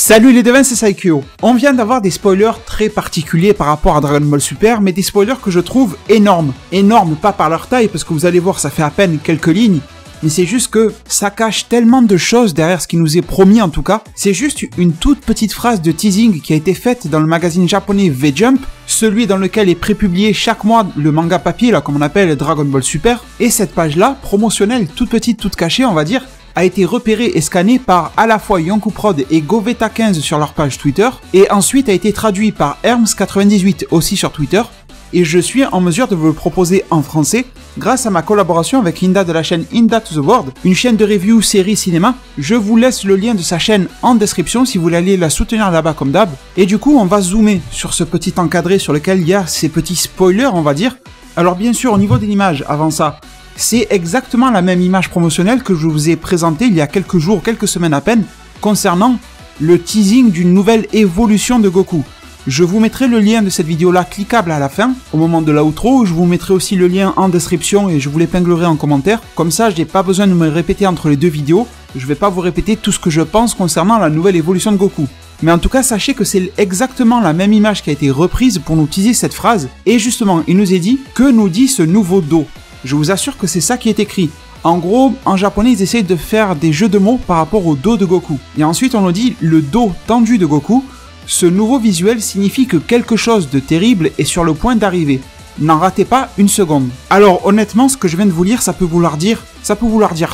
Salut les devins, c'est Saikyo. On vient d'avoir des spoilers très particuliers par rapport à Dragon Ball Super, mais des spoilers que je trouve énormes. Énormes, pas par leur taille, parce que vous allez voir, ça fait à peine quelques lignes, mais c'est juste que ça cache tellement de choses derrière ce qui nous est promis en tout cas. C'est juste une toute petite phrase de teasing qui a été faite dans le magazine japonais V-Jump, celui dans lequel est prépublié chaque mois le manga papier, là, comme on appelle Dragon Ball Super, et cette page-là, promotionnelle, toute petite, toute cachée, on va dire, a été repéré et scanné par à la fois Yonkou Prod et Goveta15 sur leur page Twitter, et ensuite a été traduit par Herms98 aussi sur Twitter, et je suis en mesure de vous le proposer en français grâce à ma collaboration avec Inda de la chaîne Inda to the World, une chaîne de review série cinéma. Je vous laisse le lien de sa chaîne en description si vous voulez aller la soutenir là-bas comme d'hab. Et du coup, on va zoomer sur ce petit encadré sur lequel il y a ces petits spoilers, on va dire. Alors bien sûr, au niveau de l'image, avant ça, c'est exactement la même image promotionnelle que je vous ai présentée il y a quelques jours, quelques semaines à peine, concernant le teasing d'une nouvelle évolution de Goku. Je vous mettrai le lien de cette vidéo-là cliquable à la fin, au moment de l'outro. Je vous mettrai aussi le lien en description et je vous l'épinglerai en commentaire. Comme ça, je n'ai pas besoin de me répéter entre les deux vidéos. Je ne vais pas vous répéter tout ce que je pense concernant la nouvelle évolution de Goku. Mais en tout cas, sachez que c'est exactement la même image qui a été reprise pour nous teaser cette phrase. Et justement, il nous est dit « Que nous dit ce nouveau Do ?» Je vous assure que c'est ça qui est écrit. En gros, en japonais, ils essayent de faire des jeux de mots par rapport au dos de Goku. Et ensuite, on nous dit le dos tendu de Goku. Ce nouveau visuel signifie que quelque chose de terrible est sur le point d'arriver. N'en ratez pas une seconde. Alors honnêtement, ce que je viens de vous lire, ça peut vouloir dire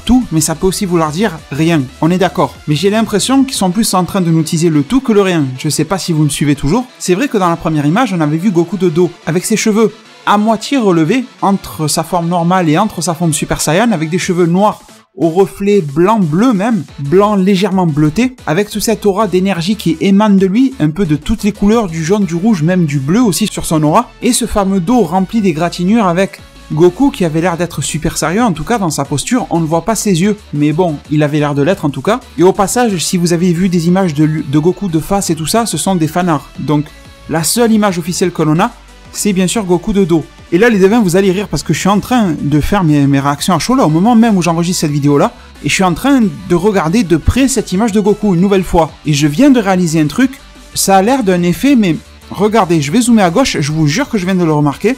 tout, mais ça peut aussi vouloir dire rien. On est d'accord. Mais j'ai l'impression qu'ils sont plus en train de nous teaser le tout que le rien. Je sais pas si vous me suivez toujours. C'est vrai que dans la première image, on avait vu Goku de dos, avec ses cheveux à moitié relevés, entre sa forme normale et entre sa forme Super Saiyan, avec des cheveux noirs au reflet blanc-bleu même, blanc légèrement bleuté, avec toute cette aura d'énergie qui émane de lui, un peu de toutes les couleurs, du jaune, du rouge, même du bleu aussi sur son aura, et ce fameux dos rempli d'égratignures avec Goku qui avait l'air d'être super sérieux, en tout cas dans sa posture, on ne voit pas ses yeux, mais bon, il avait l'air de l'être en tout cas. Et au passage, si vous avez vu des images de Goku de face et tout ça, ce sont des fanarts, donc la seule image officielle que l'on a, c'est bien sûr Goku de dos. Et là les devins, vous allez rire parce que je suis en train de faire mes réactions à chaud là, au moment même où j'enregistre cette vidéo là, et je suis en train de regarder de près cette image de Goku une nouvelle fois. Et je viens de réaliser un truc, ça a l'air d'un effet, mais regardez, je vais zoomer à gauche, je vous jure que je viens de le remarquer.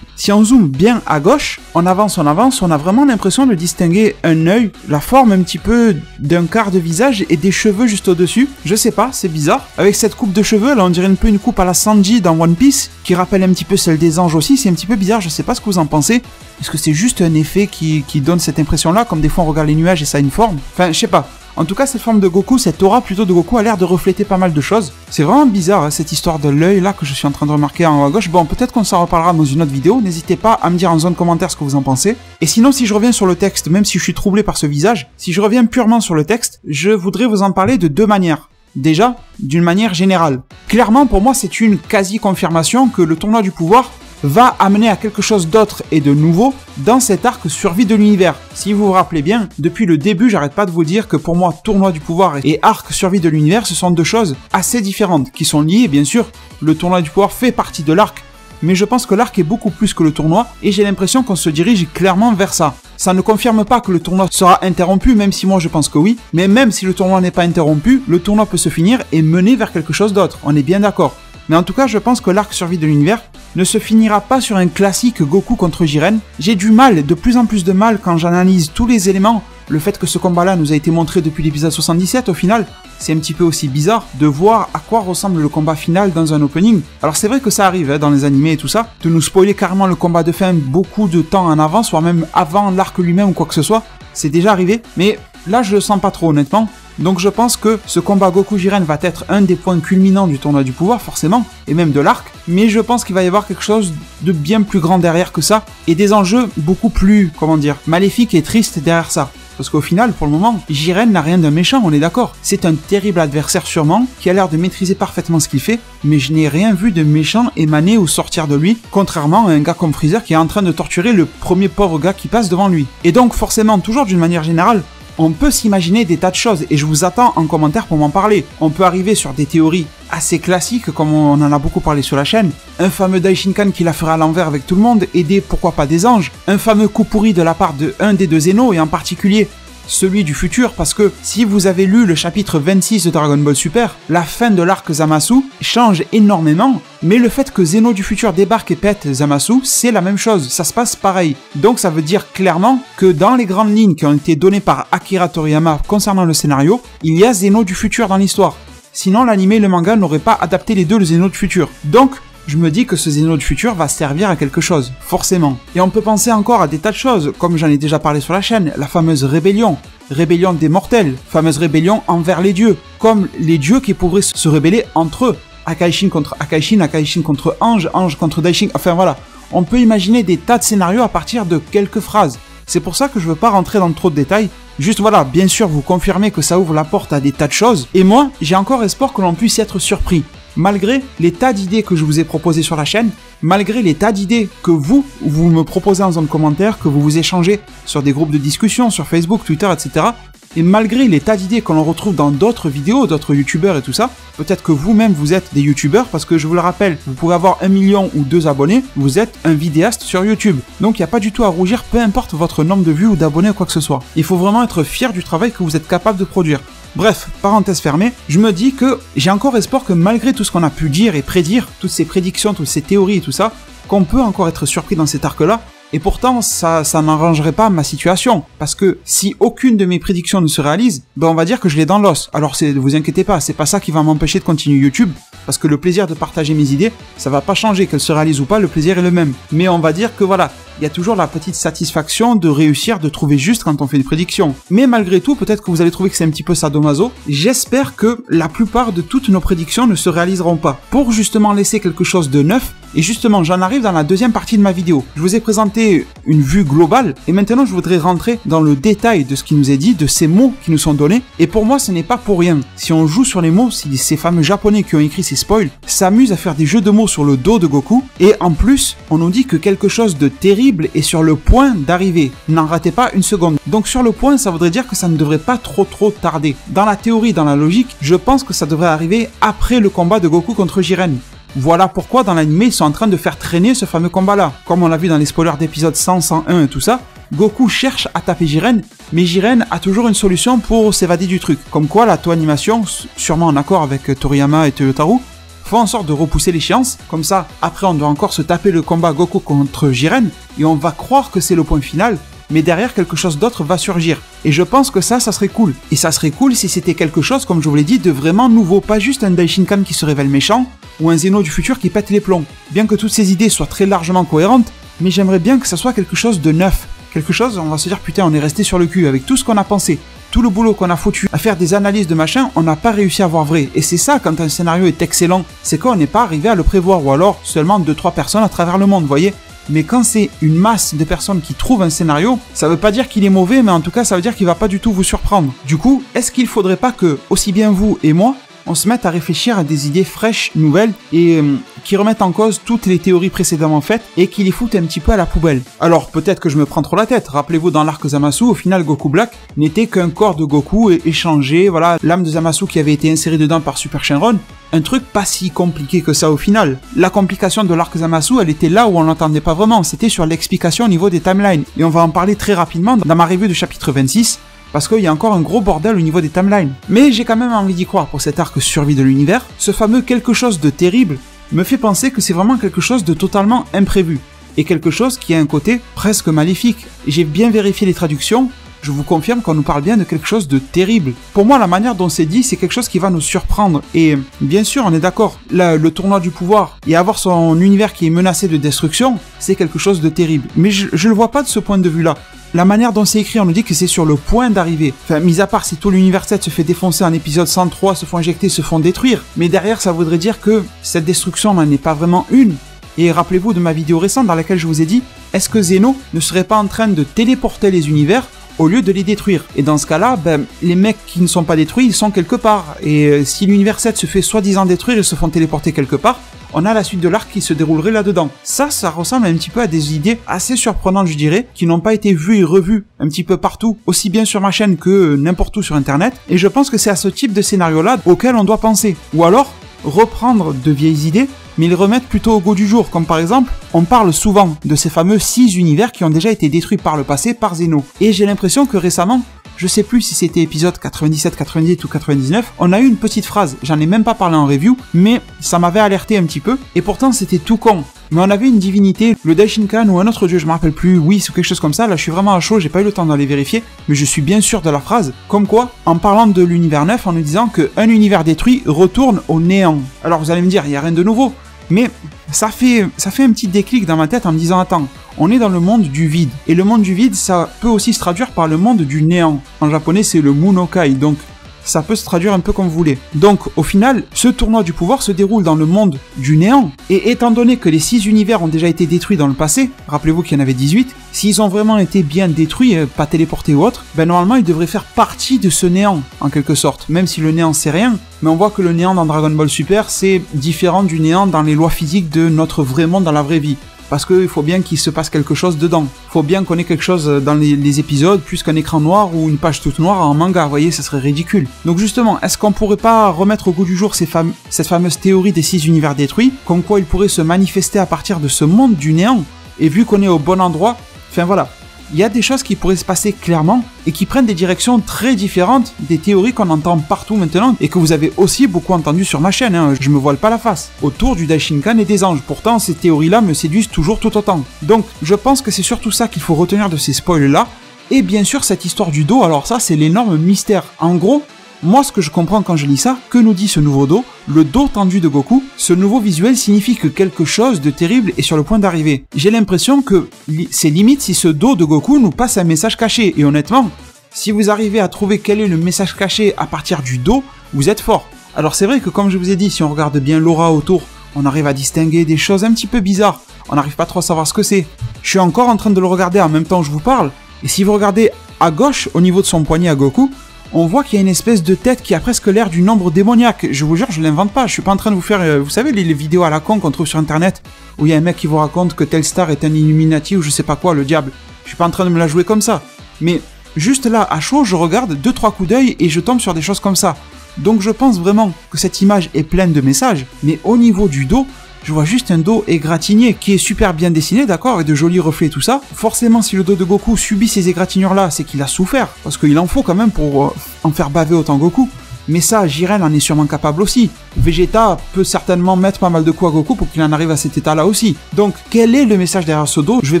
Si on zoome bien à gauche, on avance, on a vraiment l'impression de distinguer un œil, la forme un petit peu d'un quart de visage et des cheveux juste au-dessus. Je sais pas, c'est bizarre. Avec cette coupe de cheveux, là on dirait un peu une coupe à la Sanji dans One Piece, qui rappelle un petit peu celle des anges aussi, c'est un petit peu bizarre, je sais pas ce que vous en pensez. Est-ce que c'est juste un effet qui donne cette impression-là, comme des fois on regarde les nuages et ça a une forme? Enfin, je sais pas. En tout cas, cette forme de Goku, cette aura plutôt de Goku a l'air de refléter pas mal de choses. C'est vraiment bizarre, hein, cette histoire de l'œil là que je suis en train de remarquer en haut à gauche. Bon, peut-être qu'on s'en reparlera dans une autre vidéo. N'hésitez pas à me dire en zone commentaire ce que vous en pensez. Et sinon, si je reviens sur le texte, même si je suis troublé par ce visage, si je reviens purement sur le texte, je voudrais vous en parler de deux manières. Déjà, d'une manière générale. Clairement, pour moi, c'est une quasi-confirmation que le tournoi du pouvoir va amener à quelque chose d'autre et de nouveau dans cet arc survie de l'univers. Si vous vous rappelez bien, depuis le début, j'arrête pas de vous dire que pour moi, tournoi du pouvoir et arc survie de l'univers, ce sont deux choses assez différentes, qui sont liées, bien sûr. Le tournoi du pouvoir fait partie de l'arc, mais je pense que l'arc est beaucoup plus que le tournoi, et j'ai l'impression qu'on se dirige clairement vers ça. Ça ne confirme pas que le tournoi sera interrompu, même si moi je pense que oui, mais même si le tournoi n'est pas interrompu, le tournoi peut se finir et mener vers quelque chose d'autre, on est bien d'accord. Mais en tout cas, je pense que l'arc survie de l'univers ne se finira pas sur un classique Goku contre Jiren. J'ai du mal, de plus en plus de mal quand j'analyse tous les éléments. Le fait que ce combat-là nous a été montré depuis l'épisode 77 au final, c'est un petit peu aussi bizarre de voir à quoi ressemble le combat final dans un opening. Alors c'est vrai que ça arrive dans les animés et tout ça, de nous spoiler carrément le combat de fin beaucoup de temps en avance, voire même avant l'arc lui-même ou quoi que ce soit. C'est déjà arrivé, mais là je le sens pas trop honnêtement. Donc je pense que ce combat Goku-Jiren va être un des points culminants du tournoi du pouvoir, forcément, et même de l'arc, mais je pense qu'il va y avoir quelque chose de bien plus grand derrière que ça, et des enjeux beaucoup plus, comment dire, maléfiques et tristes derrière ça. Parce qu'au final, pour le moment, Jiren n'a rien d'un méchant, on est d'accord. C'est un terrible adversaire sûrement, qui a l'air de maîtriser parfaitement ce qu'il fait, mais je n'ai rien vu de méchant émaner ou sortir de lui, contrairement à un gars comme Freezer qui est en train de torturer le premier pauvre gars qui passe devant lui. Et donc forcément, toujours d'une manière générale, on peut s'imaginer des tas de choses, et je vous attends en commentaire pour m'en parler. On peut arriver sur des théories assez classiques, comme on en a beaucoup parlé sur la chaîne. Un fameux Daishinkan qui la fera à l'envers avec tout le monde, aidé pourquoi pas des anges. Un fameux coup pourri de la part de un des deux Zeno, et en particulier celui du futur, parce que si vous avez lu le chapitre 26 de Dragon Ball Super, la fin de l'arc Zamasu change énormément, mais le fait que Zeno du futur débarque et pète Zamasu, c'est la même chose, ça se passe pareil. Donc ça veut dire clairement que dans les grandes lignes qui ont été données par Akira Toriyama concernant le scénario, il y a Zeno du futur dans l'histoire. Sinon l'anime et le manga n'auraient pas adapté les deux le Zeno du futur. Donc je me dis que ce Zeno du futur va servir à quelque chose, forcément. Et on peut penser encore à des tas de choses, comme j'en ai déjà parlé sur la chaîne, la fameuse rébellion des mortels, fameuse rébellion envers les dieux, comme les dieux qui pourraient se rebeller entre eux. Akaishin contre Akaishin, Akaishin contre Ange, Ange contre Daishin, enfin voilà. On peut imaginer des tas de scénarios à partir de quelques phrases. C'est pour ça que je veux pas rentrer dans trop de détails. Juste voilà, bien sûr vous confirmez que ça ouvre la porte à des tas de choses, et moi, j'ai encore espoir que l'on puisse être surpris. Malgré les tas d'idées que je vous ai proposées sur la chaîne, malgré les tas d'idées que vous me proposez en zone commentaire, que vous échangez sur des groupes de discussion, sur Facebook, Twitter, etc. Et malgré les tas d'idées que l'on retrouve dans d'autres vidéos, d'autres youtubeurs et tout ça, peut-être que vous-même vous êtes des youtubeurs, parce que je vous le rappelle, vous pouvez avoir 1 million ou 2 abonnés, vous êtes un vidéaste sur YouTube. Donc il n'y a pas du tout à rougir, peu importe votre nombre de vues ou d'abonnés ou quoi que ce soit. Il faut vraiment être fier du travail que vous êtes capable de produire. Bref, parenthèse fermée, je me dis que j'ai encore espoir que malgré tout ce qu'on a pu dire et prédire, toutes ces prédictions, toutes ces théories et tout ça, qu'on peut encore être surpris dans cet arc-là. Et pourtant, ça n'arrangerait pas ma situation. Parce que si aucune de mes prédictions ne se réalise, ben on va dire que je l'ai dans l'os. Alors ne vous inquiétez pas, c'est pas ça qui va m'empêcher de continuer YouTube. Parce que le plaisir de partager mes idées, ça va pas changer, qu'elles se réalisent ou pas, le plaisir est le même. Mais on va dire que voilà, il y a toujours la petite satisfaction de réussir, de trouver juste quand on fait une prédiction. Mais malgré tout, peut-être que vous allez trouver que c'est un petit peu sadomaso. J'espère que la plupart de toutes nos prédictions ne se réaliseront pas. Pour justement laisser quelque chose de neuf, et justement, j'en arrive dans la deuxième partie de ma vidéo. Je vous ai présenté une vue globale, et maintenant je voudrais rentrer dans le détail de ce qui nous est dit, de ces mots qui nous sont donnés. Et pour moi, ce n'est pas pour rien. Si on joue sur les mots, si ces fameux japonais qui ont écrit ces spoils s'amusent à faire des jeux de mots sur le dos de Goku, et en plus, on nous dit que quelque chose de terrible est sur le point d'arriver. N'en ratez pas une seconde. Donc sur le point, ça voudrait dire que ça ne devrait pas trop tarder. Dans la théorie, dans la logique, je pense que ça devrait arriver après le combat de Goku contre Jiren. Voilà pourquoi dans l'anime ils sont en train de faire traîner ce fameux combat-là. Comme on l'a vu dans les spoilers d'épisodes 100, 101 et tout ça, Goku cherche à taper Jiren, mais Jiren a toujours une solution pour s'évader du truc. Comme quoi la Toei Animation, sûrement en accord avec Toriyama et Toyotarou, font en sorte de repousser l'échéance, comme ça après on doit encore se taper le combat Goku contre Jiren, et on va croire que c'est le point final, mais derrière quelque chose d'autre va surgir. Et je pense que ça serait cool. Et ça serait cool si c'était quelque chose, comme je vous l'ai dit, de vraiment nouveau, pas juste un Daishinkan qui se révèle méchant, ou un Zeno du futur qui pète les plombs. Bien que toutes ces idées soient très largement cohérentes, mais j'aimerais bien que ça soit quelque chose de neuf. Quelque chose, on va se dire, putain, on est resté sur le cul avec tout ce qu'on a pensé. Tout le boulot qu'on a foutu à faire des analyses de machin, on n'a pas réussi à voir vrai. Et c'est ça, quand un scénario est excellent, c'est qu'on n'est pas arrivé à le prévoir, ou alors seulement 2-3 personnes à travers le monde, vous voyez. Mais quand c'est une masse de personnes qui trouvent un scénario, ça veut pas dire qu'il est mauvais, mais en tout cas ça veut dire qu'il va pas du tout vous surprendre. Du coup, est-ce qu'il faudrait pas que, aussi bien vous et moi, on se mette à réfléchir à des idées fraîches, nouvelles, et qui remettent en cause toutes les théories précédemment faites, et qui les foutent un petit peu à la poubelle. Alors peut-être que je me prends trop la tête, rappelez-vous dans l'arc Zamasu, au final Goku Black n'était qu'un corps de Goku échangé, voilà, l'âme de Zamasu qui avait été insérée dedans par Super Shenron, un truc pas si compliqué que ça au final. La complication de l'arc Zamasu, elle était là où on l'entendait pas vraiment, c'était sur l'explication au niveau des timelines, et on va en parler très rapidement dans ma review de chapitre 26, parce qu'il y a encore un gros bordel au niveau des timelines. Mais j'ai quand même envie d'y croire pour cet arc survie de l'univers. Ce fameux quelque chose de terrible me fait penser que c'est vraiment quelque chose de totalement imprévu. Et quelque chose qui a un côté presque maléfique. J'ai bien vérifié les traductions, je vous confirme qu'on nous parle bien de quelque chose de terrible. Pour moi, la manière dont c'est dit, c'est quelque chose qui va nous surprendre. Et bien sûr, on est d'accord, le tournoi du pouvoir et avoir son univers qui est menacé de destruction, c'est quelque chose de terrible. Mais je le vois pas de ce point de vue-là. La manière dont c'est écrit, on nous dit que c'est sur le point d'arriver. Enfin, mis à part si tout l'univers 7 se fait défoncer en épisode 103, se font injecter, se font détruire. Mais derrière, ça voudrait dire que cette destruction n'en est pas vraiment une. Et rappelez-vous de ma vidéo récente dans laquelle je vous ai dit, est-ce que Zeno ne serait pas en train de téléporter les univers au lieu de les détruire? Et dans ce cas-là, les mecs qui ne sont pas détruits, ils sont quelque part. Et si l'univers 7 se fait soi-disant détruire, ils se font téléporter quelque part, on a la suite de l'arc qui se déroulerait là-dedans. Ça ressemble un petit peu à des idées assez surprenantes, je dirais, qui n'ont pas été vues et revues un petit peu partout, aussi bien sur ma chaîne que n'importe où sur Internet. Et je pense que c'est à ce type de scénario-là auquel on doit penser. Ou alors, reprendre de vieilles idées, mais les remettre plutôt au goût du jour. Comme par exemple, on parle souvent de ces fameux 6 univers qui ont déjà été détruits par le passé par Zeno. Et j'ai l'impression que récemment, je sais plus si c'était épisode 97, 98 ou 99, on a eu une petite phrase, j'en ai même pas parlé en review, mais ça m'avait alerté un petit peu, et pourtant c'était tout con. Mais on avait une divinité, le Daishinkan ou un autre dieu, je me rappelle plus, oui, c'est quelque chose comme ça, là je suis vraiment à chaud, j'ai pas eu le temps d'aller vérifier, mais je suis bien sûr de la phrase, comme quoi, en parlant de l'univers neuf, en nous disant qu'un univers détruit retourne au néant. Alors vous allez me dire, il y a rien de nouveau, mais ça fait un petit déclic dans ma tête en me disant, attends, on est dans le monde du vide, et le monde du vide, ça peut aussi se traduire par le monde du néant. En japonais, c'est le Munokai, donc ça peut se traduire un peu comme vous voulez. Donc, au final, ce tournoi du pouvoir se déroule dans le monde du néant. Et étant donné que les 6 univers ont déjà été détruits dans le passé, rappelez-vous qu'il y en avait 18, s'ils ont vraiment été bien détruits, pas téléportés ou autre, ben normalement ils devraient faire partie de ce néant, en quelque sorte. Même si le néant c'est rien, mais on voit que le néant dans Dragon Ball Super, c'est différent du néant dans les lois physiques de notre vrai monde dans la vraie vie. Parce qu'il faut bien qu'il se passe quelque chose dedans. Il faut bien qu'on ait quelque chose dans les épisodes, plus qu'un écran noir ou une page toute noire en manga, vous voyez, ça serait ridicule. Donc justement, est-ce qu'on pourrait pas remettre au goût du jour cette fameuse théorie des 6 univers détruits, comme quoi ils pourraient se manifester à partir de ce monde du néant? Et vu qu'on est au bon endroit, enfin voilà, il y a des choses qui pourraient se passer clairement et qui prennent des directions très différentes des théories qu'on entend partout maintenant et que vous avez aussi beaucoup entendu sur ma chaîne, hein, je me voile pas la face, autour du Daishinkan et des anges. Pourtant, ces théories-là me séduisent toujours tout autant. Donc, je pense que c'est surtout ça qu'il faut retenir de ces spoils-là. Et bien sûr, cette histoire du dos, alors ça, c'est l'énorme mystère. En gros, moi, ce que je comprends quand je lis ça, que nous dit ce nouveau dos? Le dos tendu de Goku, ce nouveau visuel signifie que quelque chose de terrible est sur le point d'arriver. J'ai l'impression que c'est limite si ce dos de Goku nous passe un message caché. Et honnêtement, si vous arrivez à trouver quel est le message caché à partir du dos, vous êtes fort. Alors c'est vrai que comme je vous ai dit, si on regarde bien l'aura autour, on arrive à distinguer des choses un petit peu bizarres. On n'arrive pas trop à savoir ce que c'est. Je suis encore en train de le regarder en même temps que je vous parle. Et si vous regardez à gauche, au niveau de son poignet à Goku, on voit qu'il y a une espèce de tête qui a presque l'air du nombre démoniaque. Je vous jure, je l'invente pas. Je suis pas en train de vous faire, vous savez, les vidéos à la con qu'on trouve sur internet, où il y a un mec qui vous raconte que tel star est un Illuminati ou je sais pas quoi, le diable. Je suis pas en train de me la jouer comme ça. Mais juste là, à chaud, je regarde 2-3 coups d'œil et je tombe sur des choses comme ça. Donc je pense vraiment que cette image est pleine de messages, mais au niveau du dos, je vois juste un dos égratigné qui est super bien dessiné, d'accord, avec de jolis reflets et tout ça. Forcément, si le dos de Goku subit ces égratignures-là, c'est qu'il a souffert, parce qu'il en faut quand même pour en faire baver autant Goku. Mais ça, Jiren en est sûrement capable aussi. Vegeta peut certainement mettre pas mal de coups à Goku pour qu'il en arrive à cet état-là aussi. Donc, quel est le message derrière ce dos? Je vais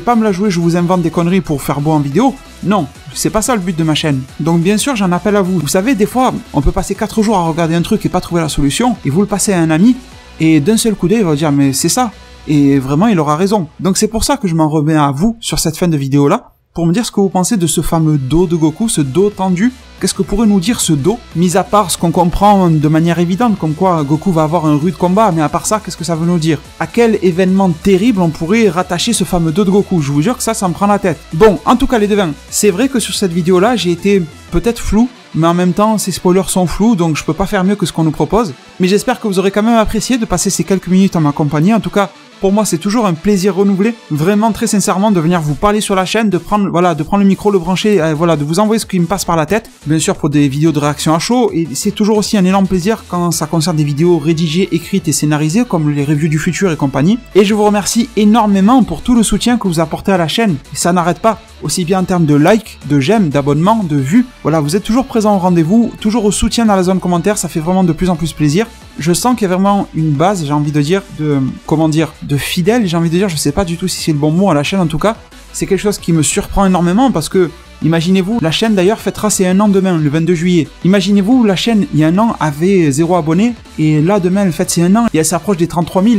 pas me la jouer, je vous invente des conneries pour faire beau en vidéo. Non, c'est pas ça le but de ma chaîne. Donc bien sûr, j'en appelle à vous. Vous savez, des fois, on peut passer 4 jours à regarder un truc et pas trouver la solution, et vous le passez à un ami, et d'un seul coup d'œil, il va dire, mais c'est ça. Et vraiment, il aura raison. Donc c'est pour ça que je m'en remets à vous sur cette fin de vidéo-là, pour me dire ce que vous pensez de ce fameux dos de Goku, ce dos tendu. Qu'est-ce que pourrait nous dire ce dos? Mis à part ce qu'on comprend de manière évidente, comme quoi Goku va avoir un rude combat, mais à part ça, qu'est-ce que ça veut nous dire? À quel événement terrible on pourrait rattacher ce fameux dos de Goku? Je vous jure que ça me prend la tête. Bon, en tout cas les devins, c'est vrai que sur cette vidéo-là, j'ai été peut-être flou, mais en même temps, ces spoilers sont flous, donc je peux pas faire mieux que ce qu'on nous propose. Mais j'espère que vous aurez quand même apprécié de passer ces quelques minutes en ma compagnie. En tout cas, pour moi, c'est toujours un plaisir renouvelé, vraiment très sincèrement, de venir vous parler sur la chaîne, de prendre le micro, le brancher, de vous envoyer ce qui me passe par la tête, bien sûr pour des vidéos de réaction à chaud, et c'est toujours aussi un énorme plaisir quand ça concerne des vidéos rédigées, écrites et scénarisées, comme les reviews du futur et compagnie. Et je vous remercie énormément pour tout le soutien que vous apportez à la chaîne, et ça n'arrête pas, aussi bien en termes de likes, de j'aime, d'abonnements, de vues. Voilà, vous êtes toujours présents au rendez-vous, toujours au soutien dans la zone commentaire, ça fait vraiment de plus en plus plaisir. Je sens qu'il y a vraiment une base, j'ai envie de dire, de fidèle, j'ai envie de dire, je sais pas du tout si c'est le bon mot à la chaîne en tout cas. C'est quelque chose qui me surprend énormément parce que, imaginez-vous, la chaîne d'ailleurs fêtera ses 1 an demain, le 22 juillet. Imaginez-vous, la chaîne, il y a 1 an, avait 0 abonnés, et là demain elle fête ses 1 an, et elle s'approche des 33 000,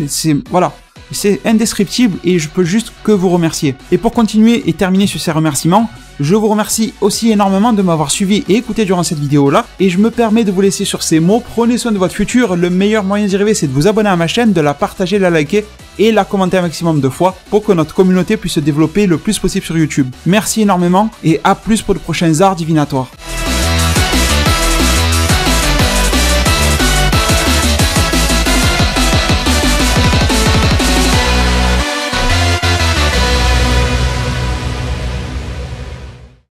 c'est indescriptible et je peux juste que vous remercier. Et pour continuer et terminer sur ces remerciements, je vous remercie aussi énormément de m'avoir suivi et écouté durant cette vidéo-là, et je me permets de vous laisser sur ces mots. Prenez soin de votre futur, le meilleur moyen d'y arriver c'est de vous abonner à ma chaîne, de la partager, la liker et la commenter un maximum de fois pour que notre communauté puisse se développer le plus possible sur YouTube. Merci énormément et à plus pour de prochains arts divinatoires.